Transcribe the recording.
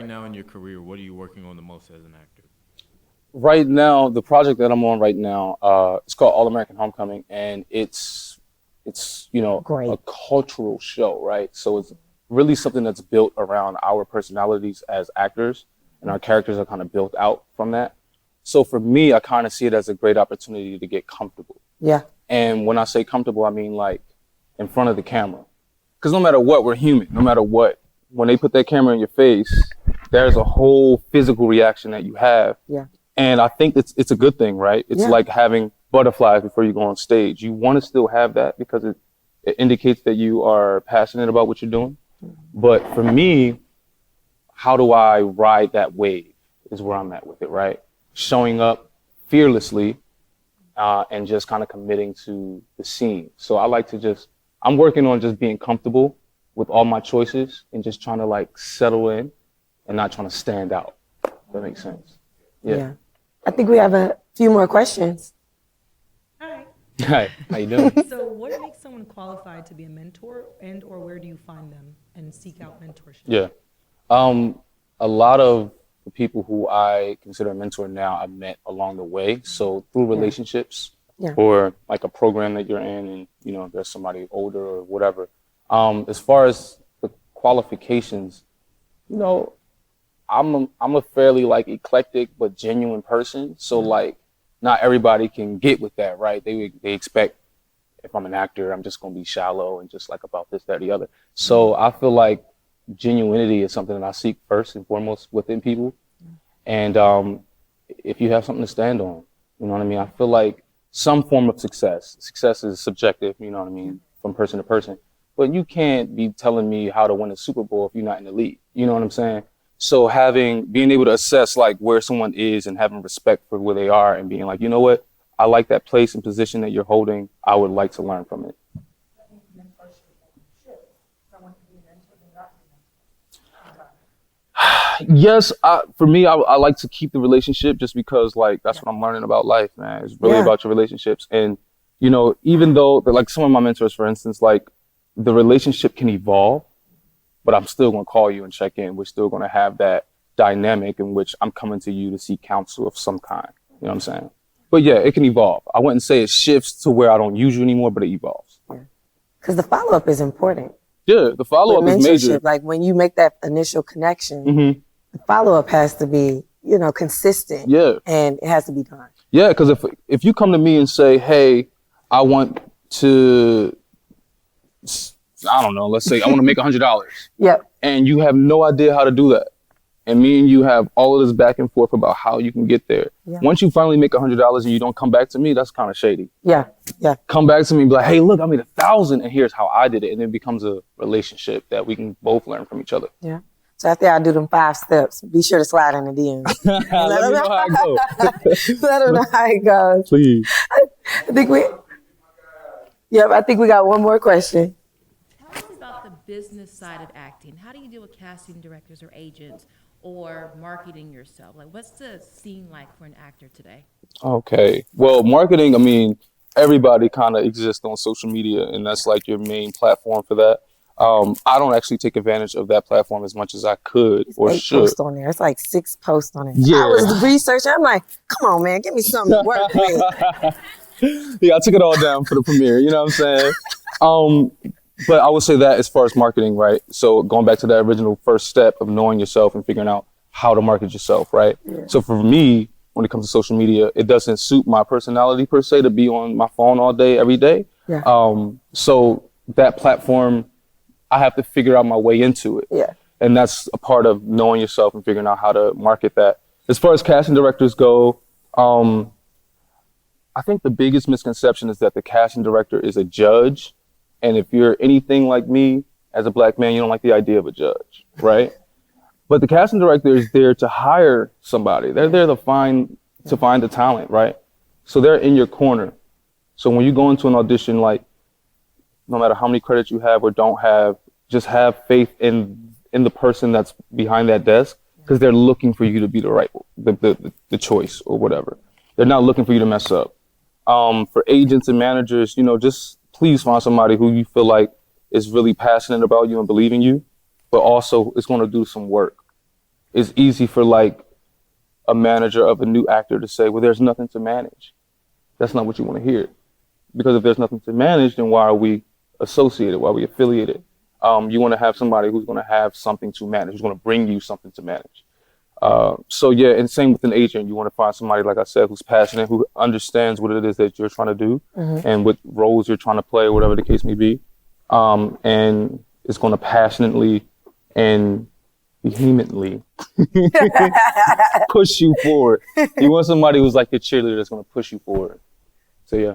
Right now in your career, what are you working on the most as an actor? Right now, the project that I'm on right now, it's called All American Homecoming, and it's a Great. cultural show, right? So it's really something that's built around our personalities as actors, and our characters are kind of built out from that. So for me, I kind of see it as a great opportunity to get comfortable. Yeah. And when I say comfortable, I mean like in front of the camera. Because no matter what, we're human. No matter what, when they put that camera in your face, there's a whole physical reaction that you have. Yeah. And I think it's a good thing, right? It's Yeah. like having butterflies before you go on stage. You want to still have that because it indicates that you are passionate about what you're doing. But for me, how do I ride that wave is where I'm at with it, right? Showing up fearlessly and just kind of committing to the scene. So I like to I'm working on just being comfortable with all my choices and just trying to like settle in and not trying to stand out. If that makes sense. Yeah. I think we have a few more questions. Hi. Hi, how you doing? So what makes someone qualified to be a mentor and or where do you find them and seek out mentorship? Yeah. A lot of the people who I consider a mentor now I met along the way. So through relationships Yeah. or like a program that you're in and, there's somebody older or whatever. As far as the qualifications, I'm a fairly like eclectic but genuine person. So like not everybody can get with that, right? They expect if I'm an actor, I'm just gonna be shallow and just like about this, that, the other. So I feel like genuinity is something that I seek first and foremost within people. And if you have something to stand on, you know what I mean? I feel like some form of success. Success is subjective, you know what I mean, from person to person. But you can't be telling me how to win a Super Bowl if you're not in the league. You know what I'm saying? So being able to assess like where someone is and having respect for where they are and being like, you know what, I like that place and position that you're holding. I would like to learn from it. Yes, for me, I like to keep the relationship just because like that's what I'm learning about life, man. It's really about your relationships. And, even though like some of my mentors, for instance, like the relationship can evolve, but I'm still going to call you and check in. We're still going to have that dynamic in which I'm coming to you to seek counsel of some kind. You know what I'm saying? But yeah, it can evolve. I wouldn't say it shifts to where I don't use you anymore, but it evolves. Because the follow-up is important. Yeah, the follow-up is major. Like when you make that initial connection, the follow-up has to be, consistent. Yeah. And it has to be done. Yeah, because if you come to me and say, hey, I want to, I don't know, let's say I want to make $100. Yep. And you have no idea how to do that. And me and you have all of this back and forth about how you can get there. Yeah. Once you finally make $100 and you don't come back to me, that's kind of shady. Yeah. Yeah. Come back to me and be like, hey, look, I made 1,000 and here's how I did it. And it becomes a relationship that we can both learn from each other. Yeah. So after I do them 5 steps, be sure to slide in the DMs. Let me know how it goes. Let them know how it goes. Please. I think we got one more question. Tell us about the business side of acting. How do you deal with casting directors or agents or marketing yourself? Like, what's the scene like for an actor today? Okay. Well, marketing, I mean, everybody kind of exists on social media, and that's like your main platform for that. I don't actually take advantage of that platform as much as I could or 8 should. posts on there. It's like 6 posts on it. Yeah. I was researching. I'm like, come on, man, give me something to work with. Yeah, I took it all down for the premiere, you know what I'm saying? But I would say that as far as marketing, right? So going back to that original first step of knowing yourself and figuring out how to market yourself, right? Yeah. So for me, when it comes to social media, it doesn't suit my personality per se to be on my phone all day, every day. Yeah. So that platform, I have to figure out my way into it. Yeah. And that's a part of knowing yourself and figuring out how to market that. As far as casting directors go, I think the biggest misconception is that the casting director is a judge. And if you're anything like me, as a black man, you don't like the idea of a judge, right? But the casting director is there to hire somebody. They're there to find the talent, right? So they're in your corner. So when you go into an audition, like, no matter how many credits you have or don't have, just have faith in the person that's behind that desk, because they're looking for you to be the choice or whatever. They're not looking for you to mess up. For agents and managers, just please find somebody who you feel like is really passionate about you and believe in you, but also is going to do some work. it's easy for like a manager of a new actor to say, well, there's nothing to manage. That's not what you want to hear. Because if there's nothing to manage, then why are we associated? Why are we affiliated? You want to have somebody who's going to have something to manage, who's going to bring you something to manage. So yeah, and same with an agent. You want to find somebody, like I said, who's passionate, who understands what it is that you're trying to do and what roles you're trying to play, whatever the case may be. And is going to passionately and vehemently push you forward. You want somebody who's like your cheerleader that's going to push you forward. So yeah.